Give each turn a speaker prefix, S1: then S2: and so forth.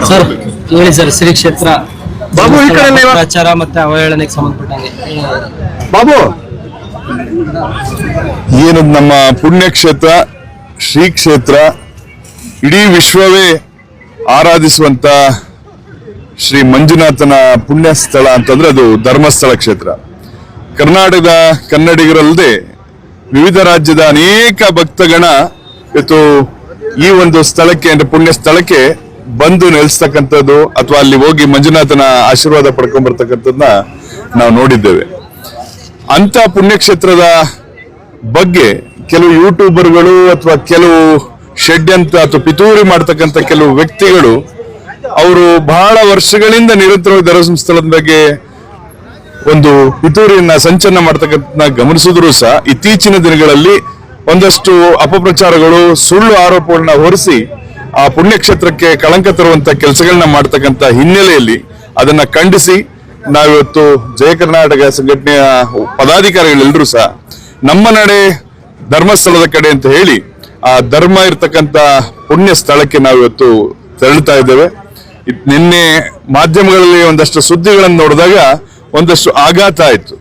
S1: Sir ಹೇಳಿ sir, Shri ಕ್ಷೇತ್ರ
S2: ಬಾಬು ಈ ಕಡೆ
S1: ಪ್ರಚಾರ ಮತ್ತೆ ಅವಹೇಳನೆಗೆ ಸಂಬಂಧಪಟ್ಟಂಗೆ
S2: ಬಾಬು
S3: ಏನು ನಮ್ಮ ಪುಣ್ಯಕ್ಷೇತ್ರ ಶ್ರೀ ಕ್ಷೇತ್ರ ಇಡೀ ವಿಶ್ವವೇ ಆರಾಧಿಸುವಂತ ಶ್ರೀ ಮಂಜುನಾಥನ ಪುಣ್ಯ ಸ್ಥಳ ಅಂತಂದ್ರೆ ಅದು ಧರ್ಮಸ್ಥಳ ಕ್ಷೇತ್ರ. ಕರ್ನಾಟಕದ ಕನ್ನಡಿಗರಲ್ಲದೆ ವಿವಿಧ ರಾಜ್ಯದ ಅನೇಕ ಭಕ್ತಗಣ ಇವತ್ತು ಈ ಒಂದು ಸ್ಥಳಕ್ಕೆ ಅಂದ್ರೆ ಪುಣ್ಯ ಸ್ಥಳಕ್ಕೆ ಬಂದು ನೆಲೆಸ್ತಕ್ಕಂಥದ್ದು ಅಥವಾ ಅಲ್ಲಿ ಹೋಗಿ ಮಂಜುನಾಥನ ಆಶೀರ್ವಾದ ಪಡ್ಕೊಂಡ್ ಬರ್ತಕ್ಕಂಥದ್ದನ್ನ ನಾವು ನೋಡಿದ್ದೇವೆ. ಅಂತ ಪುಣ್ಯಕ್ಷೇತ್ರದ ಬಗ್ಗೆ ಕೆಲವು ಯೂಟ್ಯೂಬರ್ಗಳು ಅಥವಾ ಕೆಲವು ಷಡ್ಯಂತ್ರ ಅಥವಾ ಪಿತೂರಿ ಮಾಡ್ತಕ್ಕಂಥ ಕೆಲವು ವ್ಯಕ್ತಿಗಳು ಅವರು ಬಹಳ ವರ್ಷಗಳಿಂದ ನಿರಂತರವಾಗಿ ಧರ್ಮಸ್ಥಳದ ಬಗ್ಗೆ ಒಂದು ಪಿತೂರಿಯನ್ನ ಸಂಚಲನ ಮಾಡ್ತಕ್ಕಂಥ ಗಮನಿಸಿದ್ರು ಸಹ ಇತ್ತೀಚಿನ ದಿನಗಳಲ್ಲಿ ಒಂದಷ್ಟು ಅಪಪ್ರಚಾರಗಳು ಸುಳ್ಳು ಆರೋಪಗಳನ್ನ ಹೊರಿಸಿ ಆ ಪುಣ್ಯಕ್ಷೇತ್ರಕ್ಕೆ ಕಳಂಕ ತರುವಂತ ಕೆಲಸಗಳನ್ನ ಮಾಡ್ತಕ್ಕಂಥ ಹಿನ್ನೆಲೆಯಲ್ಲಿ ಅದನ್ನ ಖಂಡಿಸಿ ನಾವಿವತ್ತು ಜಯ ಕರ್ನಾಟಕ ಸಂಘಟನೆಯ ಪದಾಧಿಕಾರಿಗಳೆಲ್ಲರೂ ಸಹ ನಮ್ಮ ನಡೆ ಧರ್ಮಸ್ಥಳದ ಕಡೆ ಅಂತ ಹೇಳಿ ಆ ಧರ್ಮ ಇರ್ತಕ್ಕಂಥ ಪುಣ್ಯ ಸ್ಥಳಕ್ಕೆ ನಾವಿವತ್ತು ತೆರಳುತ್ತಾ ಇದ್ದೇವೆ. ನಿನ್ನೆ ಮಾಧ್ಯಮಗಳಲ್ಲಿ ಒಂದಷ್ಟು ಸುದ್ದಿಗಳನ್ನು ನೋಡಿದಾಗ ಒಂದಷ್ಟು ಆಘಾತ ಆಯ್ತು.